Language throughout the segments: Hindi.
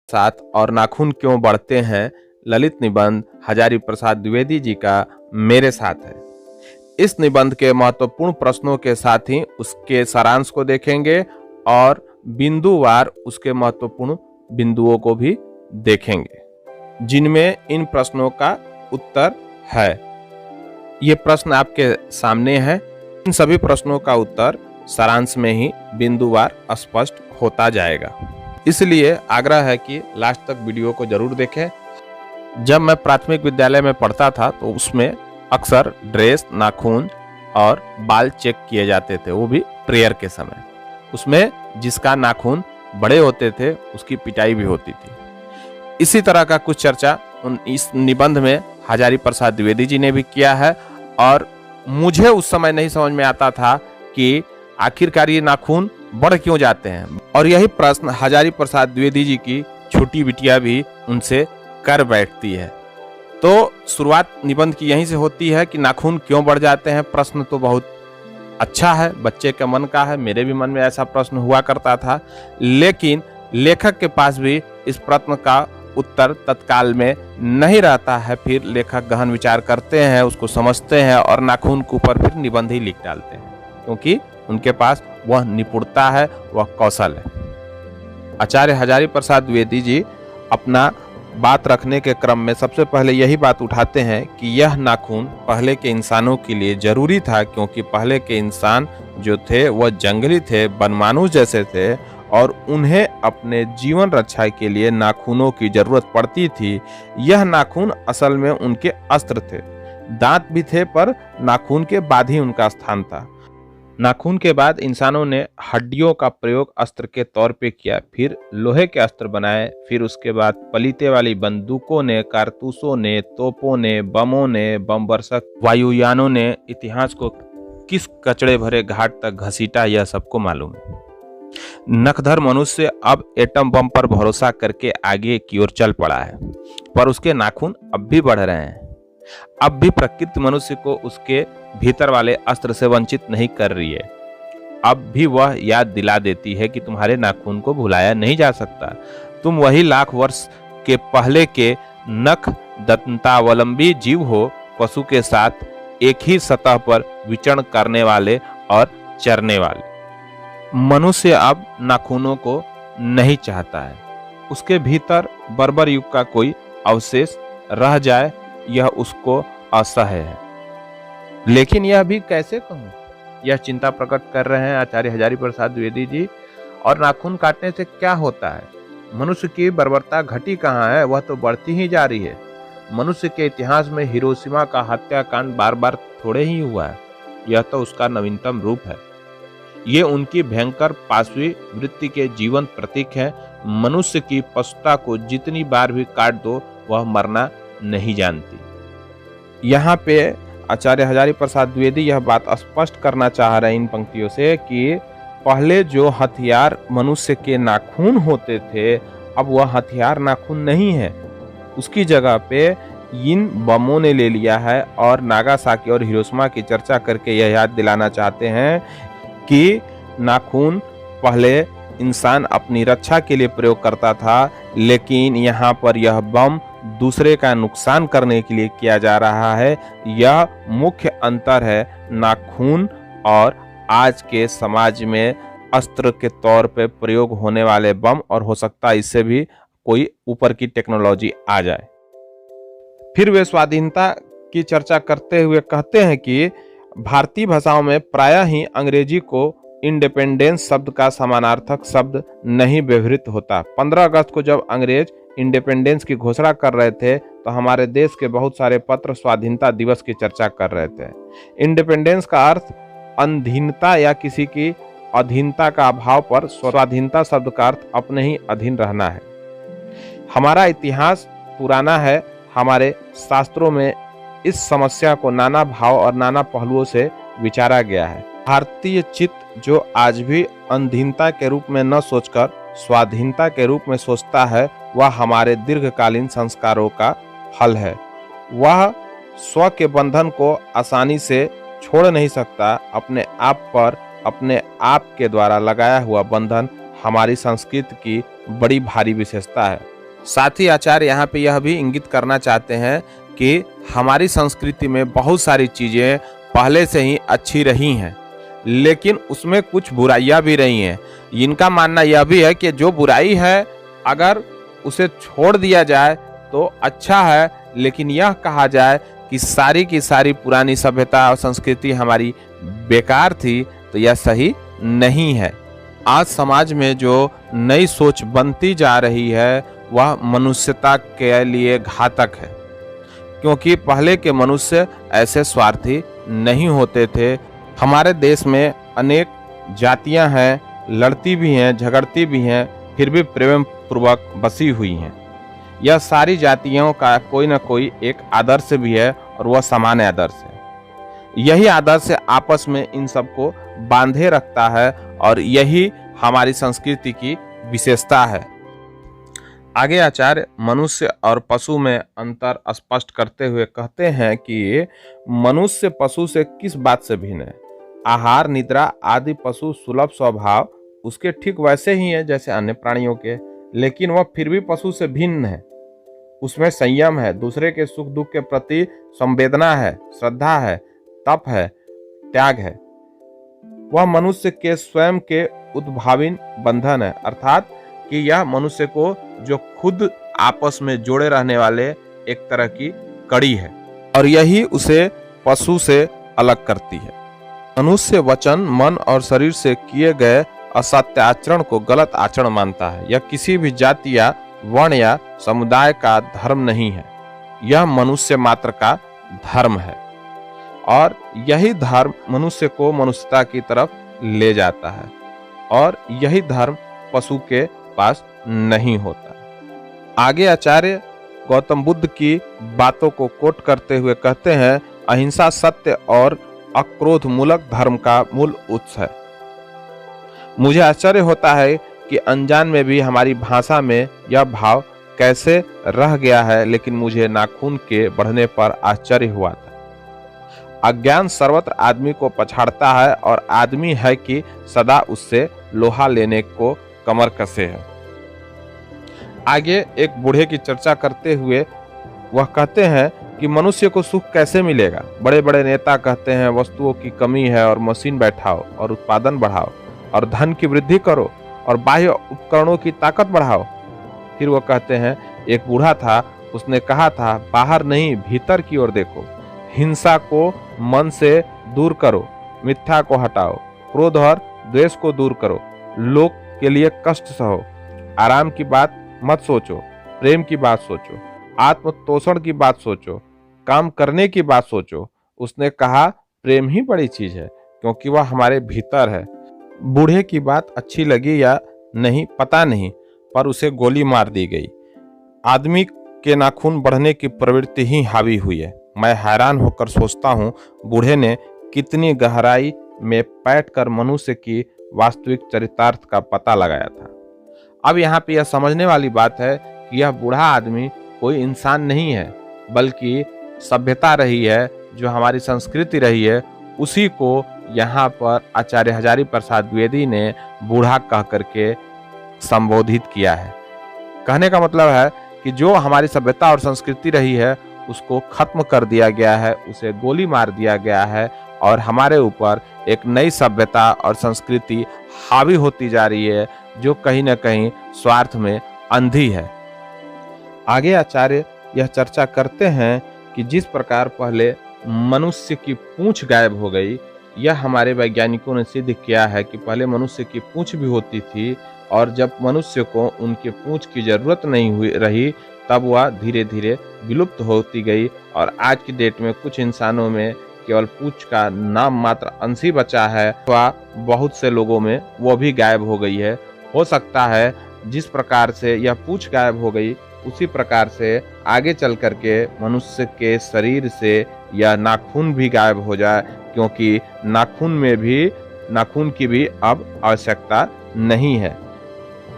साथ और नाखून क्यों बढ़ते हैं ललित निबंध हजारी प्रसाद द्विवेदी जी का मेरे साथ है। इस निबंध के महत्वपूर्ण प्रश्नों के साथ ही उसके सारांश को देखेंगे और बिंदुवार उसके महत्वपूर्ण बिंदुओं को भी देखेंगे जिनमें इन प्रश्नों का उत्तर है। ये प्रश्न आपके सामने है। इन सभी प्रश्नों का उत्तर सारांश में ही बिंदुवार स्पष्ट होता जाएगा, इसलिए आग्रह है कि लास्ट तक वीडियो को जरूर देखें। जब मैं प्राथमिक विद्यालय में पढ़ता था तो उसमें अक्सर ड्रेस, नाखून और बाल चेक किए जाते थे, वो भी प्रेयर के समय। उसमें जिसका नाखून बड़े होते थे उसकी पिटाई भी होती थी। इसी तरह का कुछ चर्चा इस निबंध में हजारी प्रसाद द्विवेदी जी ने भी किया है और मुझे उस समय नहीं समझ में आता था कि आखिरकार ये नाखून बढ़ क्यों जाते हैं, और यही प्रश्न हजारी प्रसाद द्विवेदी जी की छोटी बिटिया भी उनसे कर बैठती है। तो शुरुआत निबंध की यहीं से होती है कि नाखून क्यों बढ़ जाते हैं। प्रश्न तो बहुत अच्छा है, बच्चे के मन का है, मेरे भी मन में ऐसा प्रश्न हुआ करता था, लेकिन लेखक के पास भी इस प्रश्न का उत्तर तत्काल में नहीं रहता है। फिर लेखक गहन विचार करते हैं, उसको समझते हैं और नाखून के ऊपर फिर निबंध ही लिख डालते हैं, क्योंकि उनके पास वह निपुणता है, वह कौशल है। आचार्य हजारी प्रसाद द्विवेदी जी अपना बात रखने के क्रम में सबसे पहले यही बात उठाते हैं कि यह नाखून पहले के इंसानों के लिए जरूरी था, क्योंकि पहले के इंसान जो थे वह जंगली थे, वनमानुष जैसे थे और उन्हें अपने जीवन रक्षा के लिए नाखूनों की जरूरत पड़ती थी। यह नाखून असल में उनके अस्त्र थे। दांत भी थे पर नाखून के बाद ही उनका स्थान था। नाखून के बाद इंसानों ने हड्डियों का प्रयोग अस्त्र के तौर पे किया, फिर लोहे के अस्त्र बनाए, फिर उसके बाद पलीते वाली बंदूकों ने, कारतूसों ने, तोपों ने, बमों ने, बम वर्षक वायुयानों ने इतिहास को किस कचड़े भरे घाट तक घसीटा यह सबको मालूम है। नखधर मनुष्य अब एटम बम पर भरोसा करके आगे की ओर चल पड़ा है, पर उसके नाखून अब भी बढ़ रहे हैं। अब भी प्रकृति मनुष्य को उसके भीतर वाले अस्त्र से वंचित नहीं कर रही है। अब भी वह याद दिला देती है कि तुम्हारे नाखून को भुलाया नहीं जा सकता। तुम वही लाख वर्ष के पहले के नख दंतावलंबी जीव हो, पशु के साथ एक ही सतह पर विचरण करने वाले और चरने वाले। मनुष्य अब नाखूनों को नहीं चाहता है। उसके भीतर बर्बर युग का कोई अवशेष रह जाए यह उसको असह्य है। लेकिन यह भी कैसे कहूं, यह चिंता प्रकट कर रहे हैं आचार्य हजारी प्रसाद द्विवेदी जी। और नाखून काटने से क्या होता है? मनुष्य की बर्बरता घटी कहाँ है, वह तो बढ़ती ही जा रही है। मनुष्य के इतिहास में हिरोशिमा का हत्याकांड बार बार थोड़े ही हुआ है, यह तो उसका नवीनतम रूप है। ये उनकी भयंकर पाशवी वृत्ति के जीवंत प्रतीक है। मनुष्य की पशुता को जितनी बार भी काट दो वह मरना नहीं जानती। यहाँ पे आचार्य हजारी प्रसाद द्विवेदी यह बात स्पष्ट करना चाह रहे हैं इन पंक्तियों से कि पहले जो हथियार मनुष्य के नाखून होते थे, अब वह हथियार नाखून नहीं है, उसकी जगह पे इन बमों ने ले लिया है। और नागासाकी और हिरोशिमा की चर्चा करके यह याद दिलाना चाहते हैं कि नाखून पहले इंसान अपनी रक्षा के लिए प्रयोग करता था, लेकिन यहाँ पर यह बम दूसरे का नुकसान करने के लिए किया जा रहा है। यह मुख्य अंतर है नाखून और आज के समाज में अस्त्र के तौर पे प्रयोग होने वाले बम, और हो सकता है इससे भी कोई ऊपर की टेक्नोलॉजी आ जाए। फिर वे स्वाधीनता की चर्चा करते हुए कहते हैं कि भारतीय भाषाओं में प्रायः ही अंग्रेजी को इंडिपेंडेंस शब्द का समानार्थक शब्द नहीं व्यवहृत होता। 15 अगस्त को जब अंग्रेज इंडिपेंडेंस की घोषणा कर रहे थे तो हमारे देश के बहुत सारे पत्र स्वाधीनता दिवस की चर्चा कर रहे थे। इंडिपेंडेंस का अर्थ अधीनता या किसी की अधीनता का अभाव, पर स्वाधीनता शब्द का अर्थ अपने ही अधीन रहना है। हमारा इतिहास पुराना है, हमारे शास्त्रों में इस समस्या को नाना भाव और नाना पहलुओं से विचारा गया है। भारतीय चित्त जो आज भी अधीनता के रूप में न सोचकर स्वाधीनता के रूप में सोचता है, वह हमारे दीर्घकालीन संस्कारों का फल है। वह स्व के बंधन को आसानी से छोड़ नहीं सकता। अपने आप पर अपने आप के द्वारा लगाया हुआ बंधन हमारी संस्कृति की बड़ी भारी विशेषता है। साथ ही आचार्य यहाँ पे यह भी इंगित करना चाहते हैं कि हमारी संस्कृति में बहुत सारी चीजें पहले से ही अच्छी रही हैं, लेकिन उसमें कुछ बुराइयां भी रही हैं। इनका मानना यह भी है कि जो बुराई है अगर उसे छोड़ दिया जाए तो अच्छा है, लेकिन यह कहा जाए कि सारी की सारी पुरानी सभ्यता और संस्कृति हमारी बेकार थी, तो यह सही नहीं है। आज समाज में जो नई सोच बनती जा रही है वह मनुष्यता के लिए घातक है, क्योंकि पहले के मनुष्य ऐसे स्वार्थी नहीं होते थे। हमारे देश में अनेक जातियां हैं, लड़ती भी हैं, झगड़ती भी हैं, फिर भी प्रेम पूर्वक बसी हुई हैं। यह सारी जातियों का कोई न कोई एक आदर्श भी है और वह समान आदर्श है। यही आदर्श आपस में इन सबको बांधे रखता है और यही हमारी संस्कृति की विशेषता है। आगे आचार्य मनुष्य और पशु में अंतर स्पष्ट करते हुए कहते हैं कि मनुष्य पशु से किस बात से भिन्न है। आहार, निद्रा आदि पशु सुलभ स्वभाव उसके ठीक वैसे ही है जैसे अन्य प्राणियों के, लेकिन वह फिर भी पशु से भिन्न है। उसमें संयम है, दूसरे के सुख दुख के प्रति संवेदना है, श्रद्धा है, तप है, त्याग है। वह मनुष्य के स्वयं के उद्भाविन बंधन है, अर्थात कि यह मनुष्य को जो खुद आपस में जोड़े रहने वाले एक तरह की कड़ी है और यही उसे पशु से अलग करती है। मनुष्य वचन, मन और शरीर से किए गए असत्य आचरण को गलत आचरण मानता है। यह किसी भी जाति या वर्ण या समुदाय का धर्म नहीं है, यह मनुष्य मात्र का धर्म है और यही धर्म मनुष्य को मनुष्यता की तरफ ले जाता है और यही धर्म पशु के पास नहीं होता। आगे आचार्य गौतम बुद्ध की बातों को कोट करते हुए कहते हैं, अहिंसा सत्य और अक्रोध मूलक धर्म का मूल उत्स है। मुझे आश्चर्य होता है कि अनजान में भी हमारी भाषा में यह भाव कैसे रह गया है, लेकिन मुझे नाखून के बढ़ने पर आश्चर्य हुआ था। अज्ञान सर्वत्र आदमी को पछाड़ता है और आदमी है कि सदा उससे लोहा लेने को कमर कसे है। आगे एक बूढ़े की चर्चा करते हुए वह कहते हैं कि मनुष्य को सुख कैसे मिलेगा। बड़े बड़े नेता कहते हैं वस्तुओं की कमी है और मशीन बैठाओ और उत्पादन बढ़ाओ और धन की वृद्धि करो और बाह्य उपकरणों की ताकत बढ़ाओ। फिर वो कहते हैं एक बूढ़ा था, उसने कहा था बाहर नहीं भीतर की ओर देखो, हिंसा को मन से दूर करो, मिथ्या को हटाओ, क्रोध और द्वेष को दूर करो, लोग के लिए कष्ट सहो, आराम की बात मत सोचो, प्रेम की बात सोचो, आत्मतोषण की बात सोचो, काम करने की बात सोचो। उसने कहा प्रेम ही बड़ी चीज है क्योंकि वह हमारे भीतर है। बूढ़े की बात अच्छी लगी या नहीं पता नहीं, पर उसे गोली मार दी गई। आदमी के नाखून बढ़ने की प्रवृत्ति ही हावी हुई है। मैं हैरान होकर सोचता हूँ बूढ़े ने कितनी गहराई में बैठकर मनुष्य की वास्तविक चरितार्थ का पता लगाया था। अब यहाँ पे यह समझने वाली बात है कि यह बूढ़ा आदमी कोई इंसान नहीं है, बल्कि सभ्यता रही है, जो हमारी संस्कृति रही है, उसी को यहाँ पर आचार्य हजारी प्रसाद द्विवेदी ने बूढ़ा कह करके संबोधित किया है। कहने का मतलब है कि जो हमारी सभ्यता और संस्कृति रही है उसको खत्म कर दिया गया है, उसे गोली मार दिया गया है और हमारे ऊपर एक नई सभ्यता और संस्कृति हावी होती जा रही है जो कहीं न कहीं स्वार्थ में अंधी है। आगे आचार्य यह चर्चा करते हैं कि जिस प्रकार पहले मनुष्य की पूंछ गायब हो गई, यह हमारे वैज्ञानिकों ने सिद्ध किया है कि पहले मनुष्य की पूंछ भी होती थी और जब मनुष्य को उनके पूंछ की जरूरत नहीं रही तब वह धीरे धीरे विलुप्त होती गई और आज की डेट में कुछ इंसानों में केवल पूंछ का नाम मात्र अंश ही बचा है, वह बहुत से लोगों में वो भी गायब हो गई है। हो सकता है जिस प्रकार से यह पूंछ गायब हो गई उसी प्रकार से आगे चल करके मनुष्य के शरीर से यह नाखून भी गायब हो जाए, क्योंकि नाखून की भी अब आवश्यकता नहीं है।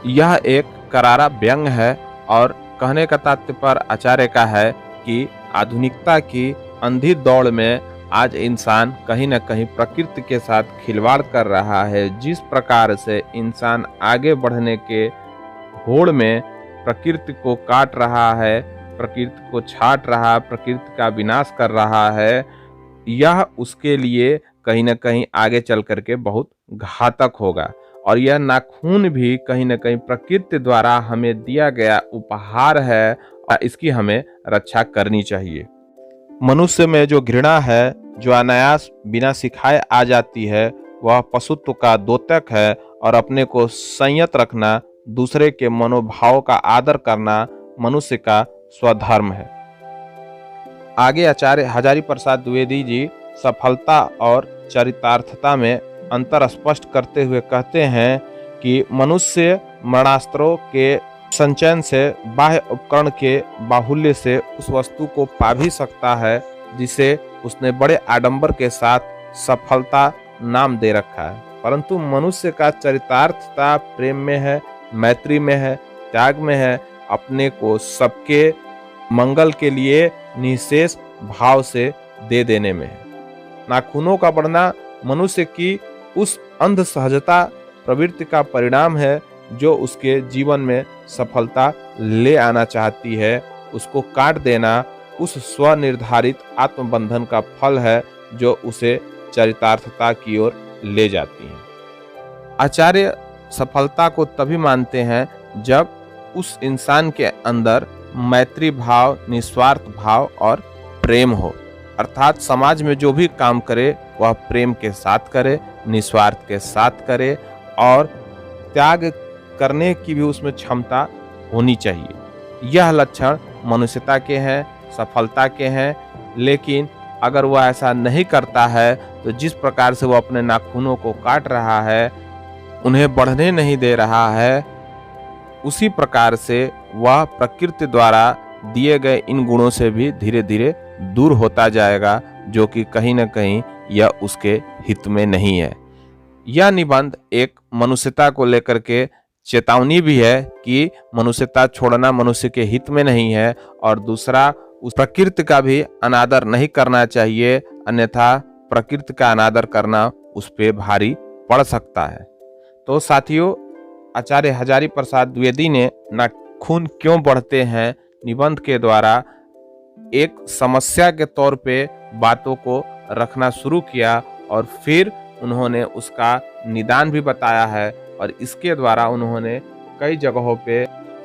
यह एक करारा व्यंग है और कहने का तात्पर्य आचार्य का है कि आधुनिकता की अंधी दौड़ में आज इंसान कहीं न कहीं प्रकृति के साथ खिलवाड़ कर रहा है। जिस प्रकार से इंसान आगे बढ़ने के होड़ में प्रकृति को काट रहा है, प्रकृति को छाट रहा है, प्रकृति का विनाश कर रहा है, यह उसके लिए कहीं ना कहीं आगे चल करके बहुत घातक होगा। और यह नाखून भी कहीं ना कहीं प्रकृति द्वारा हमें दिया गया उपहार है और इसकी हमें रक्षा करनी चाहिए। मनुष्य में जो घृणा है, जो अनायास बिना सिखाए आ जाती है, वह पशुत्व का द्योतक है। और अपने को संयत रखना, दूसरे के मनोभाव का आदर करना मनुष्य का स्वधर्म है। आगे आचार्य हजारी प्रसाद द्विवेदी जी सफलता और चरितार्थता में अंतर स्पष्ट करते हुए कहते हैं कि मनुष्य मरणास्त्रों के संचयन से, बाह्य उपकरण के बाहुल्य से उस वस्तु को पा भी सकता है जिसे उसने बड़े आडंबर के साथ सफलता नाम दे रखा है। परंतु मनुष्य का चरितार्थता प्रेम में है, मैत्री में है, त्याग में है, अपने को सबके मंगल के लिए निःशेष भाव से दे देने में है। नाखूनों का बढ़ना मनुष्य की उस अंध सहजता प्रवृत्ति का परिणाम है जो उसके जीवन में सफलता ले आना चाहती है। उसको काट देना उस स्वनिर्धारित आत्मबंधन का फल है जो उसे चरितार्थता की ओर ले जाती है। आचार्य सफलता को तभी मानते हैं जब उस इंसान के अंदर मैत्री भाव, निस्वार्थ भाव और प्रेम हो। अर्थात समाज में जो भी काम करे वह प्रेम के साथ करे, निस्वार्थ के साथ करे और त्याग करने की भी उसमें क्षमता होनी चाहिए। यह लक्षण मनुष्यता के हैं, सफलता के हैं। लेकिन अगर वह ऐसा नहीं करता है तो जिस प्रकार से वह अपने नाखूनों को काट रहा है, उन्हें बढ़ने नहीं दे रहा है, उसी प्रकार से वह प्रकृति द्वारा दिए गए इन गुणों से भी धीरे धीरे दूर होता जाएगा, जो कि कहीं न कहीं यह उसके हित में नहीं है। यह निबंध एक मनुष्यता को लेकर के चेतावनी भी है कि मनुष्यता छोड़ना मनुष्य के हित में नहीं है, और दूसरा उस प्रकृति का भी अनादर नहीं करना चाहिए, अन्यथा प्रकृति का अनादर करना उस पे भारी पड़ सकता है। तो साथियों, आचार्य हजारी प्रसाद द्विवेदी ने नाखून क्यों बढ़ते हैं निबंध के द्वारा एक समस्या के तौर पे बातों को रखना शुरू किया और फिर उन्होंने उसका निदान भी बताया है, और इसके द्वारा उन्होंने कई जगहों पे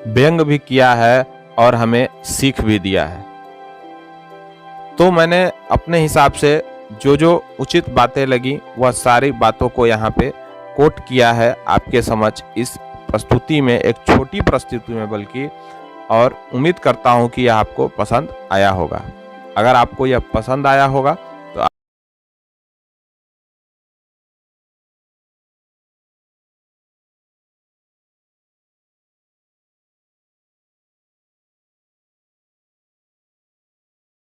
व्यंग भी किया है और हमें सीख भी दिया है। तो मैंने अपने हिसाब से जो जो उचित बातें लगी वह सारी बातों को यहाँ पे कोट किया है आपके समझ इस प्रस्तुति में, एक छोटी प्रस्तुति में बल्कि, और उम्मीद करता हूँ कि यह आपको पसंद आया होगा। अगर आपको यह पसंद आया होगा